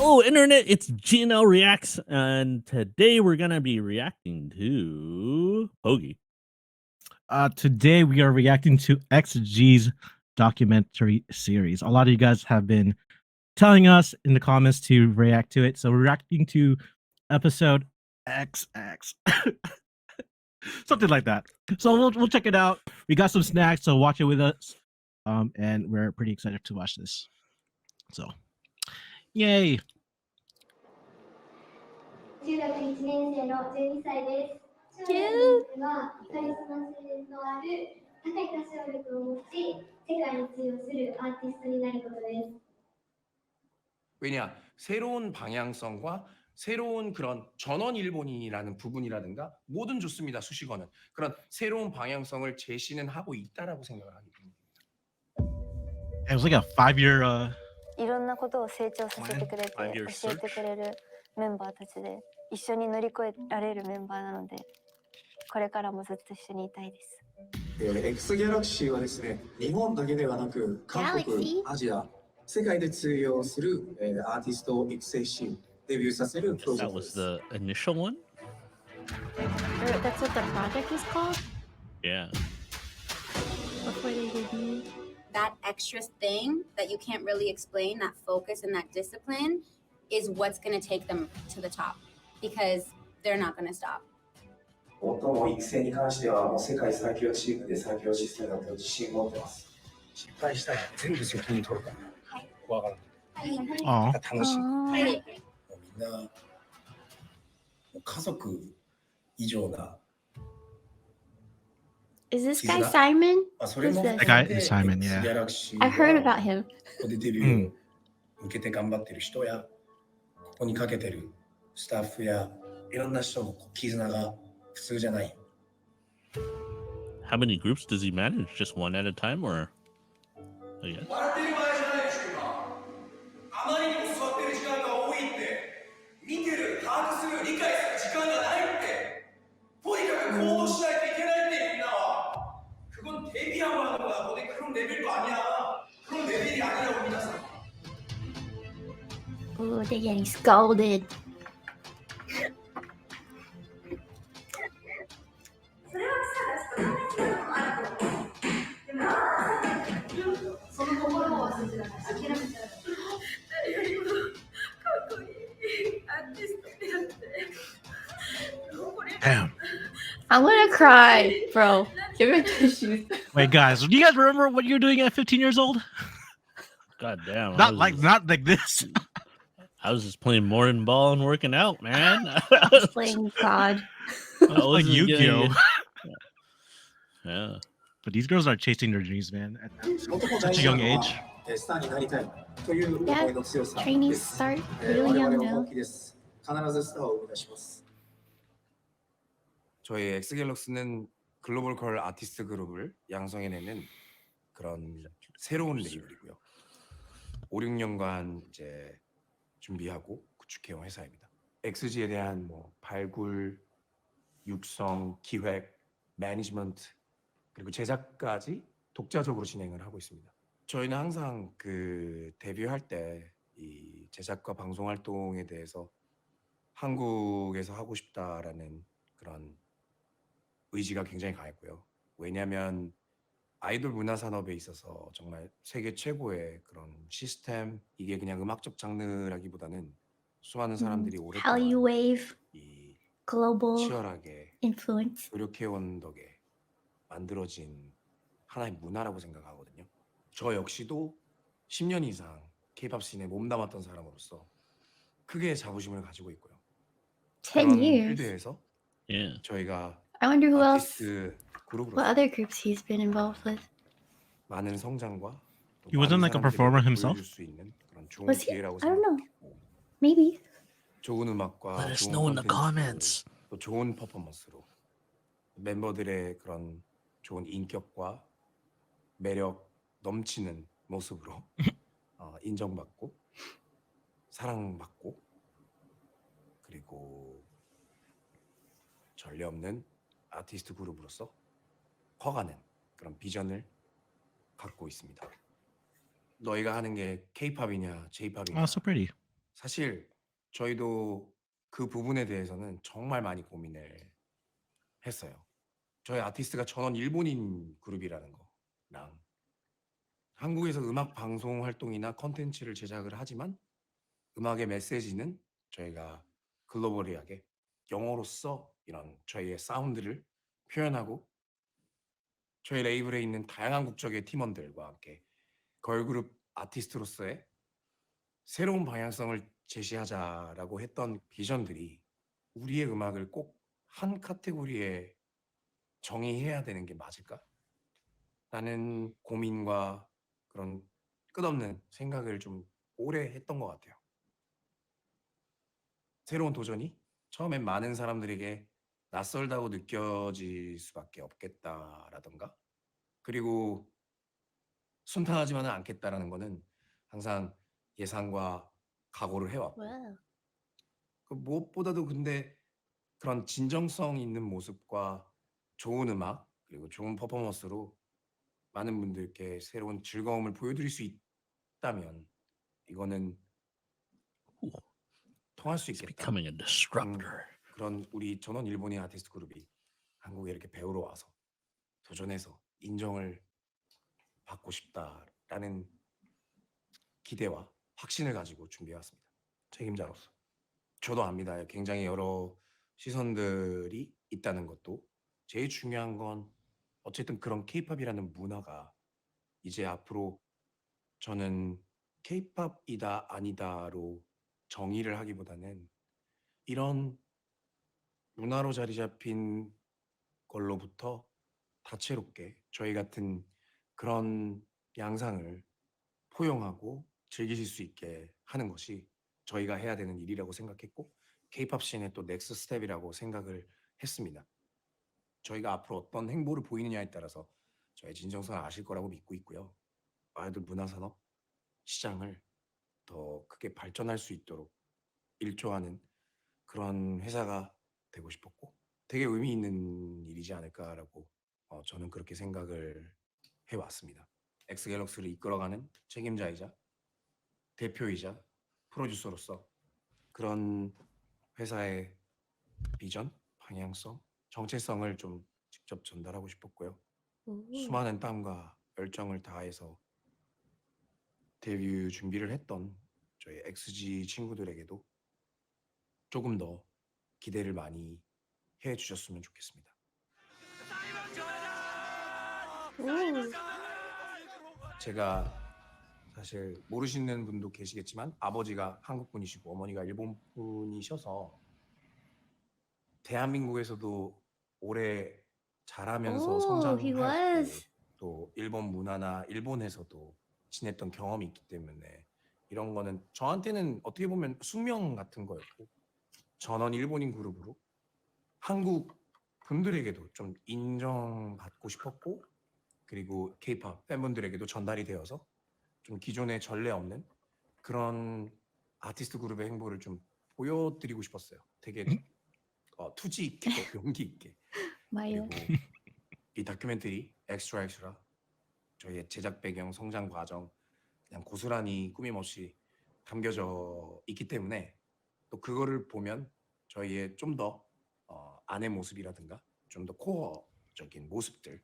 Hello, Internet. It's GNL Reacts, and today we're gonna be reacting to Hoagie. Today we are reacting to XG's documentary series. A lot of you guys have been telling us in the comments to react to it, so we're reacting to episode XX, something like that. So we'll check it out. We got some snacks, so watch it with us. And we're pretty excited to watch this. So, yay! 中学1年生の12歳です。将来の夢はカリスマ性のある高い歌唱力を持ち、世界に通用するアーティストになることです。 왜냐, 새로운 방향성과 새로운 그런 전원 일본인이라는 부분이라든가 뭐든 좋습니다. 수식어는 그런 새로운 방향성을 제시는 하고 있다라고 생각을 하기 때문입니다. It was like a 5-year. いろんなことを成長させてくれて教えてくれるメンバーたちで一緒に乗り越えられるメンバーなのでこれからもずっと一緒にいたいです。X ギャラクシーはですね、日本だけではなく韓国、アジア、世界で通用するアーティストを育成しデビューさせるプロジェクトです。 That was the initial one? That's what the project is called? Yeah. Before they debut. That extra thing that you can't really explain, that focus and that discipline is what's going to take them to the top because they're not going to stop. 最も育成に関してはもう世界最強チームで最強システムだと自信を持ってます。失敗したら全部責任取るから。はい。怖がらない。楽しい。はい。もうみんなもう家族以上な。 Is this guy Simon? That guy is Simon, yeah. I've heard about him. ここでデビューを受けて頑張ってる人や、ここにかけてるスタッフやいろんな人の絆が普通じゃない。 How many groups does he manage? Just one at a time, or? Oh, yeah. 笑ってる場合じゃないでしょうか。あまりにも座ってる時間が多いって、見てる、把握する、理解する時間がないって、とにかく行動しないといけないってみんなは。그건 데뷔하고 하는 거야. 너네 그런 레벨도 아니야. 그런 레벨이 아니라고 믿었어. Ooh, they're getting scolded. Damn. I'm gonna cry, bro. Give me tissues. Wait, guys, do you guys remember what you're doing at 15 years old? God damn. Not like this. I was just playing Morton ball and working out, man. Playing God. I was like Yu-Gi-Oh. Yeah. But these girls are chasing their dreams, man, at such a young age. Yeah, trainees start really young now. 저희 엑스갤럭스는 글로벌 컬 아티스트 그룹을 양성해내는 그런 새로운 레이블이고요. 5, 6년간 이제 준비하고 구축해온 회사입니다. XG에 대한 뭐 발굴, 육성, 기획, 매니지먼트 그리고 제작까지 독자적으로 진행을 하고 있습니다. 저희는 항상 그 데뷔할 때 이 제작과 방송 활동에 대해서 한국에서 하고 싶다라는 그런 의지가 굉장히 강했고요. 왜냐하면 아이돌 문화 산업에 있어서 정말 세계 최고의 그런 시스템, 이게 그냥 음악적 장르라기보다는 수많은 사람들이 오랫동안 이 치열하게 노력해온 덕에 만들어진 하나의 문화라고 생각하거든요. 저 역시도 10년 이상 K-pop 씬에 몸담았던 사람으로서 크게 자부심을 가지고 있고요. 10 years. 필드에서 저희가 I wonder who else, 그룹으로서 what other groups he's been involved with. 많은 성장과 He wasn't like a performer himself? Was he? I don't know. Maybe. 좋은 음악과 Let us 좋은 know in the 콘텐츠로 comments. 또 좋은 퍼포먼스로 멤버들의 그런 좋은 인격과 매력 넘치는 모습으로 인정받고 사랑받고 그리고 전례 없는 아티스트 그룹으로서 커가는 그런 비전을 갖고 있습니다. 너희가 하는 게 K-팝이냐 J-팝이냐 Oh, so pretty. 사실 저희도 그 부분에 대해서는 정말 많이 고민을 했어요. 저희 아티스트가 전원 일본인 그룹이라는 거랑 한국에서 음악 방송 활동이나 컨텐츠를 제작을 하지만 음악의 메시지는 저희가 글로벌리하게 영어로서 이런 저희의 사운드를 표현하고 저희 레이블에 있는 다양한 국적의 팀원들과 함께 걸그룹 아티스트로서의 새로운 방향성을 제시하자라고 했던 비전들이 우리의 음악을 꼭 한 카테고리에 정의해야 되는 게 맞을까? 라는 고민과 그런 끝없는 생각을 좀 오래 했던 것 같아요. 새로운 도전이 처음엔 많은 사람들에게 낯설다고 느껴질 수밖에 없겠다라던가 그리고 순탄하지만은 않겠다라는 거는 항상 예상과 각오를 해왔고 그 무엇보다도 근데 그런 진정성 있는 모습과 좋은 음악 그리고 좋은 퍼포먼스로 많은 분들께 새로운 즐거움을 보여드릴 수 있다면 이거는 통할 수 It's 있겠다. becoming a disruptor. 그런 우리 전원 일본인 아티스트 그룹이 한국에 이렇게 배우러 와서 도전해서 인정을 받고 싶다라는 기대와 확신을 가지고 준비해왔습니다. 책임자로서. 저도 압니다. 굉장히 여러 시선들이 있다는 것도 제일 중요한 건 어쨌든 그런 케이팝이라는 문화가 이제 앞으로 저는 케이팝이다 아니다로 정의를 하기보다는 이런 문화로 자리 잡힌 걸로부터 다채롭게 저희 같은 그런 양상을 포용하고 즐기실 수 있게 하는 것이 저희가 해야 되는 일이라고 생각했고 케이팝 씬의 또 넥스트 스텝이라고 생각을 했습니다. 저희가 앞으로 어떤 행보를 보이느냐에 따라서 저의 진정성을 아실 거라고 믿고 있고요. 아이돌 문화산업 시장을 더 크게 발전할 수 있도록 일조하는 그런 회사가 되고 싶었고 되게 의미 있는 일이지 않을까라고 저는 그렇게 생각을 해왔습니다. 엑스갤럭시를 이끌어가는 책임자이자 대표이자 프로듀서로서 그런 회사의 비전, 방향성, 정체성을 좀 직접 전달하고 싶었고요. 수많은 땀과 열정을 다해서 데뷔 준비를 했던 저희 XG 친구들에게도 조금 더 기대를 많이 해주셨으면 좋겠습니다. 제가 사실 모르시는 분도 계시겠지만 아버지가 한국 분이시고 어머니가 일본 분이셔서 대한민국에서도 오래 자라면서 성장하였고 또 일본 문화나 일본에서도 지냈던 경험이 있기 때문에 이런 거는 저한테는 어떻게 보면 숙명 같은 거였고 전원 일본인 그룹으로 한국 분들에게도 좀 인정받고 싶었고 그리고 K-팝 팬분들에게도 전달이 되어서 좀 기존에 전례 없는 그런 아티스트 그룹의 행보를 좀 보여드리고 싶었어요. 되게 투지 있게 용기 있게. 그리고 이 다큐멘터리 엑스트라 엑스트라 저희의 제작 배경, 성장 과정 그냥 고스란히 꾸밈없이 담겨져 있기 때문에 또 그거를 보면 저희의 좀 더 안의 모습이라든가 좀 더 코어적인 모습들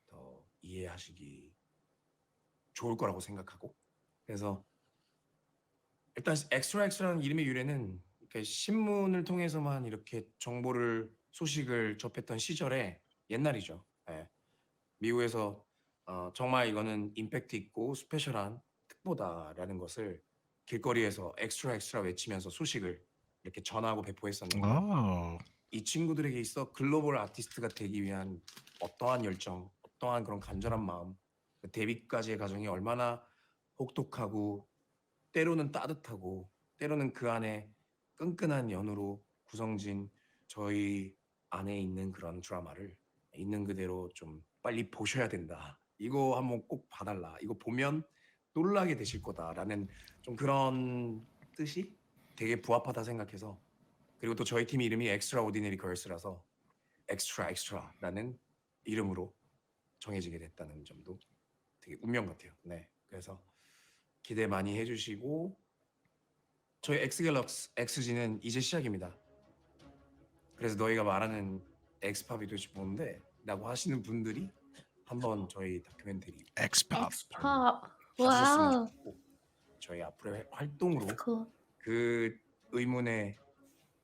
더 이해하시기 좋을 거라고 생각하고 그래서 일단 엑스트라 엑스트라는 이름의 유래는 이렇게 신문을 통해서만 이렇게 정보를 소식을 접했던 시절에 옛날이죠. 예. 미국에서 정말 이거는 임팩트 있고 스페셜한 특보다라는 것을 길거리에서 엑스트라 엑스트라 외치면서 소식을 이렇게 전하고 배포했었는데 이 친구들에게 있어 글로벌 아티스트가 되기 위한 어떠한 열정, 어떠한 그런 간절한 마음, 데뷔까지의 과정이 얼마나 혹독하고 때로는 따뜻하고 때로는 그 안에 끈끈한 연으로 구성진 저희 안에 있는 그런 드라마를 있는 그대로 좀 빨리 보셔야 된다. 이거 한번 꼭 봐달라. 이거 보면 놀라게 되실 거다라는 좀 그런 뜻이 되게 부합하다 생각해서 그리고 또 저희 팀 이름이 Extraordinary Girls라서 XTRA XTRA라는 이름으로 정해지게 됐다는 점도 되게 운명 같아요. 네, 그래서 기대 많이 해주시고 저희 엑스갤럭스 XG는 이제 시작입니다. 그래서 너희가 말하는 엑스팝이 도대체 뭔데? 라고 하시는 분들이 한번 저희 다큐멘터리 X-pop. X-pop. 봤었으면 Wow. 좋겠고 저희 앞으로의 활동으로 That's cool. 그 의문에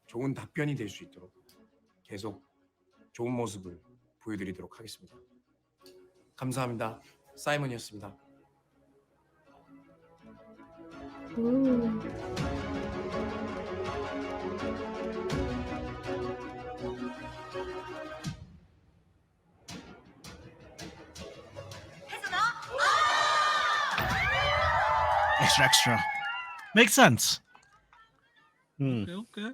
좋은 답변이 될 수 있도록 계속 좋은 모습을 보여드리도록 하겠습니다. 감사합니다. 사이먼이었습니다. Ooh. Extra, extra. Makes sense. Hmm. Okay.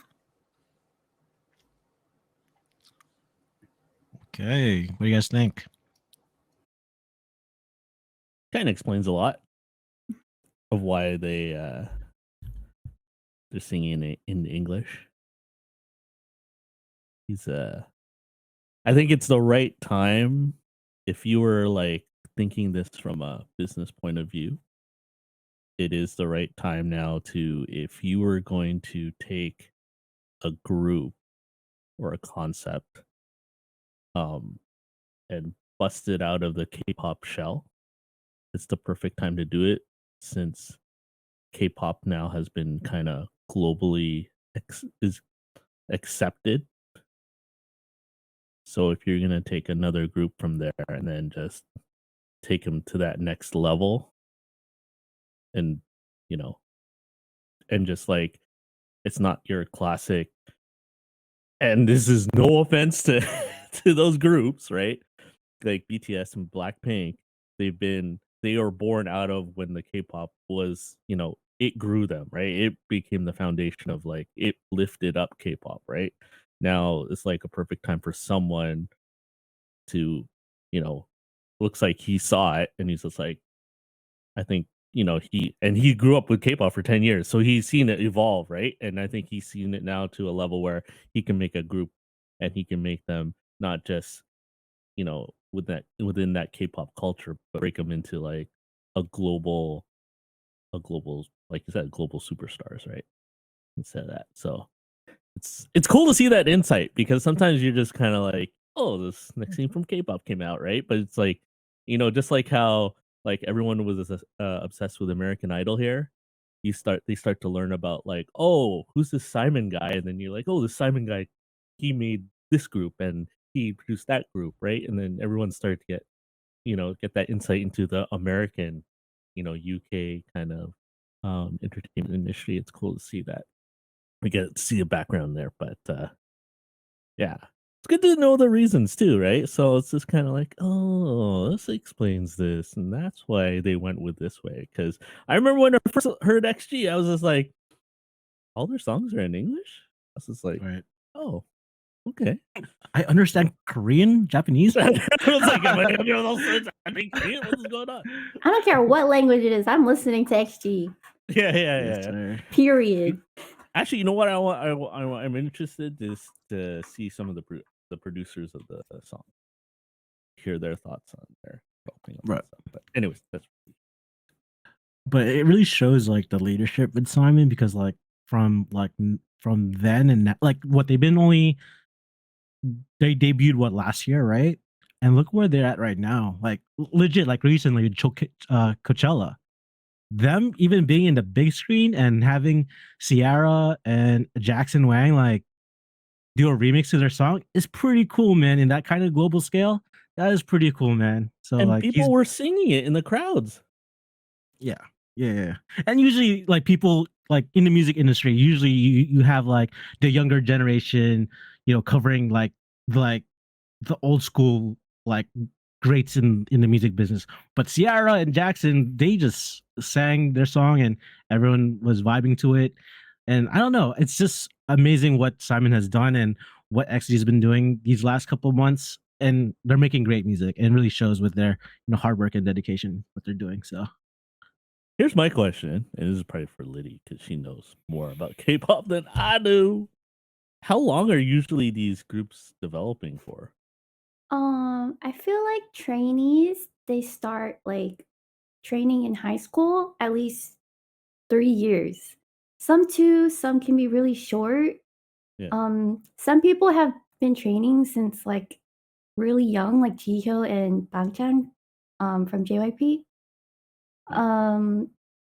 Okay. What do you guys think? Kind of explains a lot of why they're singing it in English. I think it's the right time if you were like thinking this from a business point of view. It is the right time now to, if you were going to take a group or a concept and bust it out of the K-pop shell, it's the perfect time to do it, since K-pop now has been kind of globally is accepted. So if you're gonna take another group from there and then just take them to that next level, and you know, and just like, it's not your classic, and this is no offense to to those groups, right? Like BTS and Blackpink, they are born out of when the K-pop was, it grew them, right? It became the foundation of, like, it lifted up K-pop, right? Now it's like a perfect time for someone to, looks like he saw it and he's just like, I think, he grew up with K-pop for 10 years, so he's seen it evolve, right? And I think he's seen it now to a level where he can make a group and he can make them not just, within that K-pop culture, but break them into like a global, like you said, global superstars, right? Instead of that. So it's cool to see that insight, because sometimes you're just kind of like, oh, this next scene from K-pop came out, right? But it's like, just like how like everyone was obsessed with American Idol here. They start to learn about, like, oh, who's this Simon guy? And then you're like, oh, this Simon guy, he made this group and he produced that group, right? And then everyone started to get that insight into the American, UK kind of entertainment industry. It's cool to see that. We get to see a background there, but yeah, it's good to know the reasons too, right? So it's just kind of like, oh, this explains this, and that's why they went with this way. Because I remember when I first heard XG, I was just like, all their songs are in English. I was just like, Right. oh, okay. I understand Korean, Japanese. I was like, what's going on? I don't care what language it is. I'm listening to XG. Yeah. Period. Actually, you know what? I'm interested to see some of the producers of the song, hear their thoughts on their helping. Right. But anyways, But it really shows like the leadership with Simon, because like from then and now, like what they've been only, they debuted last year, right? And look where they're at right now. Like legit, like recently Coachella, them even being in the big screen and having Ciara and Jackson Wang like do a remix to their song is pretty cool, man. In that kind of global scale, that is pretty cool, man. So and like people were singing it in the crowds. Yeah. And usually like people like in the music industry, usually you have like the younger generation, covering like the old school like greats in the music business. But Ciara and Jackson, they just sang their song and everyone was vibing to it. And I don't know, it's just amazing what Simon has done and what XG has been doing these last couple of months. And they're making great music, and really shows with their hard work and dedication what they're doing. So here's my question, and this is probably for Liddy because she knows more about K-pop than I do. How long are usually these groups developing for? I feel like trainees, they start like training in high school at least 3 years. some too, some can be really short. Yeah. Some people have been training since like really young, like Jihyo and Bangchan from JYP.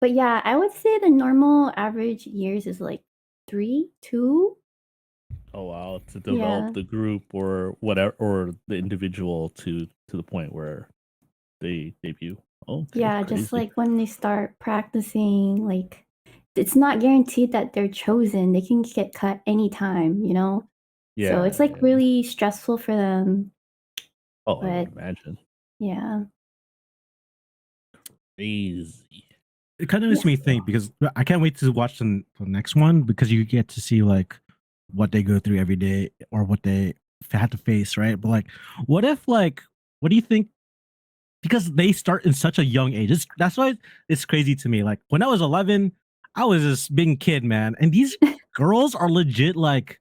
But yeah, I would say the normal average years is like 3, 2. Oh wow, to develop Yeah. the group or whatever, or the individual to the point where they debut. Okay, Yeah, crazy. just like when they start practicing, like it's not guaranteed that they're chosen. They can get cut anytime, you know? Yeah, So it's like yeah. really stressful for them. Oh, I But would imagine. yeah. Crazy. It kind of makes me think, because I can't wait to watch the next one, because you get to see like what they go through every day or what they had to face, right? But like, what do you think? Because they start in such a young age. That's why it's crazy to me. Like when I was 11, I was this big kid, man, and these girls are legit like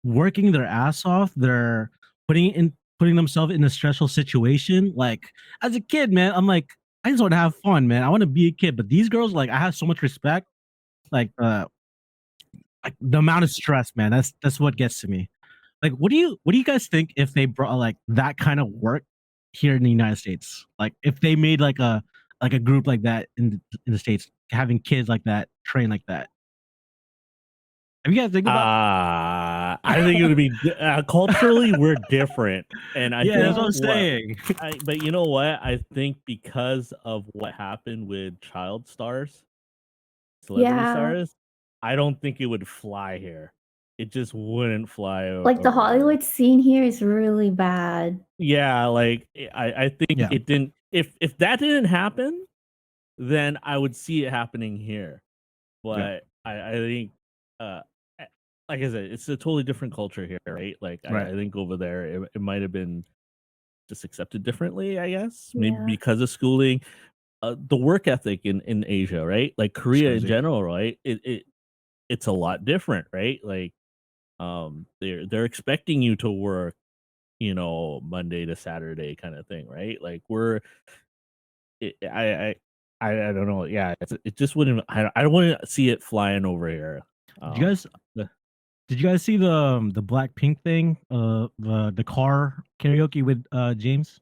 working their ass off. They're putting themselves in a stressful situation. Like as a kid, man, I'm like, I just want to have fun, man. I want to be a kid. But these girls, like, I have so much respect. Like the amount of stress, man. That's what gets to me. Like, what do you guys think if they brought like that kind of work here in the United States? Like, if they made like a group like that in the States, having kids like that train like that. Have you guys think about? I think it would be culturally we're different, and I Yeah, think that's what I'm saying. but you know what? I think because of what happened with child stars, celebrity Yeah. stars, I don't think it would fly here. It just wouldn't fly. Like the over. Hollywood scene here is really bad. Yeah, like I think Yeah. it didn't. If that didn't happen, then I would see it happening here. But I think, like I said, it's a totally different culture here, right? Like Right. I think over there it might have been just accepted differently, I guess. Maybe Yeah. because of schooling, the work ethic in Asia, right? Like Korea in crazy. general, right? It's a lot different, right? Like they're expecting you to work, you know, Monday to Saturday kind of thing, right? Like I don't know. Yeah, it just wouldn't. I don't want to see it flying over here. Did you guys see the Blackpink thing? The car karaoke with James.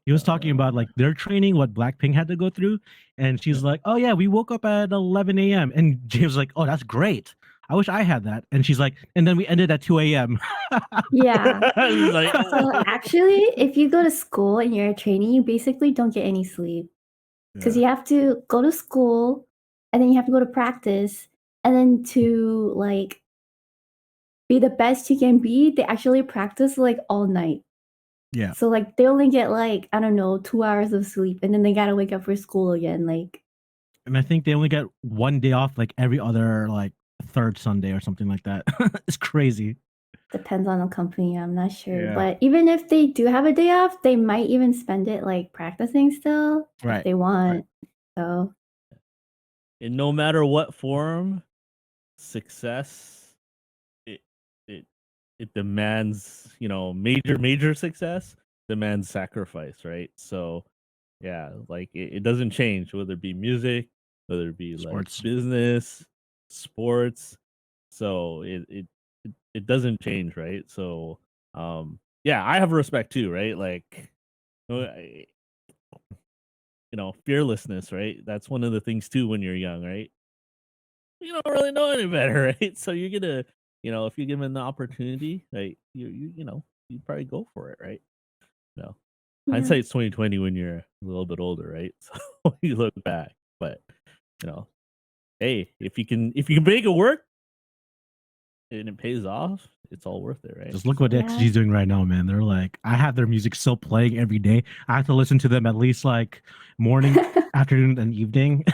He was talking about like their training, what Blackpink had to go through, and she's like, "Oh yeah, we woke up at 11 a.m." And James was like, "Oh, that's great. I wish I had that." And she's like, "And then we ended at 2 a.m." Yeah. Like, So actually, if you go to school and you're a trainee, you basically don't get any sleep. Because you have to go to school and then you have to go to practice, and then to like be the best you can be, they actually practice like all night. Yeah. So like they only get like, I don't know, 2 hours of sleep, and then they gotta wake up for school again. Like, And I think they only get one day off like every other like third Sunday or something like that. It's crazy. depends on the company, I'm not sure. Yeah. But even if they do have a day off, they might even spend it like practicing still Right. if they want. So and no matter what form, success it demands, you know, major success demands sacrifice, right? So yeah, like it doesn't change, whether it be music, whether it be Sports. like business, sports. So it doesn't change, right? So yeah, I have respect too, right? Like you know, fearlessness, right? That's one of the things too when you're young, right? You don't really know any better, right? So you're gonna, you know, if you're given the opportunity, right, you know, you probably go for it, right? No, yeah. hindsight's 2020 when you're a little bit older, right? So you look back, but you know, hey, if you can make it work and it pays off, it's all worth it, right? Just look what Yeah. XG's doing right now, man. They're like, I have their music still playing every day. I have to listen to them at least like morning, afternoon, and evening.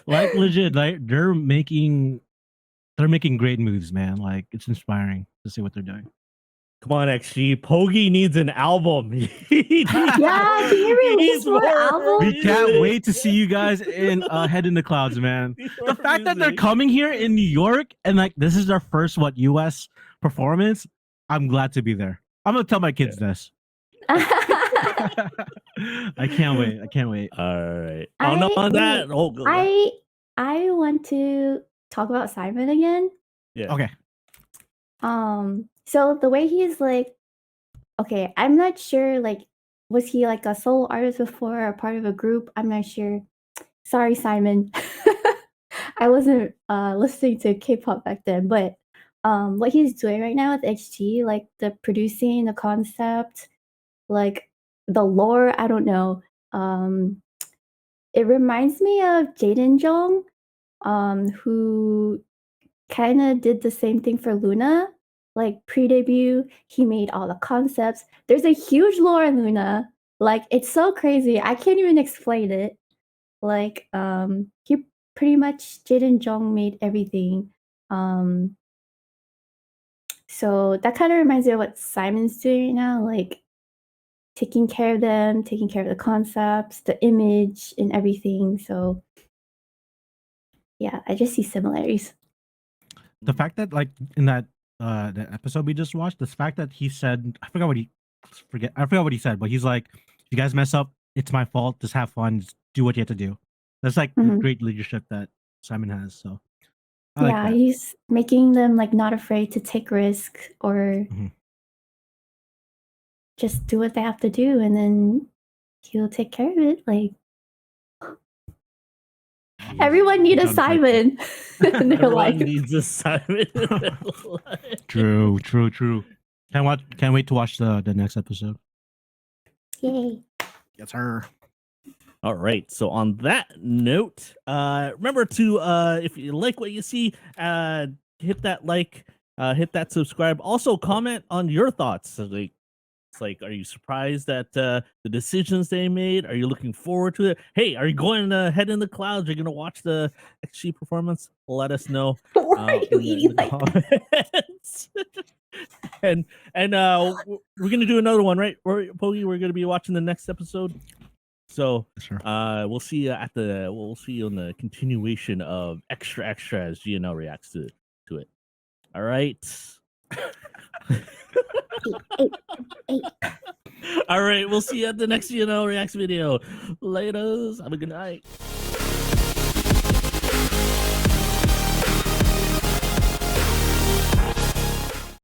Like legit, like they're making great moves, man. Like it's inspiring to see what they're doing. Come on, XG. Pogi needs an album. Yeah, can you release more albums? We can't wait to see you guys in Head in the Clouds, man. The fact that they're coming here in New York and like this is their first US performance, I'm glad to be there. I'm gonna tell my kids this. I can't wait. All right. On that. I want to talk about Simon again. Yeah. Okay. So the way he's like, okay, I'm not sure, like, was he like a solo artist before or part of a group? I'm not sure. Sorry, Simon. I wasn't listening to K-pop back then, but what he's doing right now with XG, like the producing, the concept, like the lore, I don't know. It reminds me of Jaden Jong, who kind of did the same thing for Luna. Like pre-debut, he made all the concepts. There's a huge lore in Luna. Like it's so crazy. I can't even explain it. Like he pretty much Jaden Jong made everything. So that kind of reminds me of what Simon's doing right now, like taking care of them, taking care of the concepts, the image, and everything. So yeah, I just see similarities. The fact that like in that the episode we just watched, the fact that he said I forgot what he said, but he's like, if you guys mess up, it's my fault. Just have fun. Just do what you have to do. That's like great leadership that Simon has. So I like that. He's making them like not afraid to take risk or just do what they have to do, and then he'll take care of it. Like everyone needs a Simon in their Everyone life. needs a Simon. True. Can't wait to watch the next episode. Yay. Yes, sir. All right. So on that note, remember to if you like what you see, hit that like, hit that subscribe. Also comment on your thoughts. So, like, it's like, are you surprised at the decisions they made? Are you looking forward to it? Hey, are you going to head in the clouds? You're gonna watch the XG performance? Let us know. Why are you eating like comments. and we're gonna do another one, right? Pogi, we're gonna be watching the next episode. So we'll see you we'll see you on the continuation of Extra Extra as GNL reacts to it. All right. All right, we'll see you at the next GNL reacts video. Laters. Have a good night.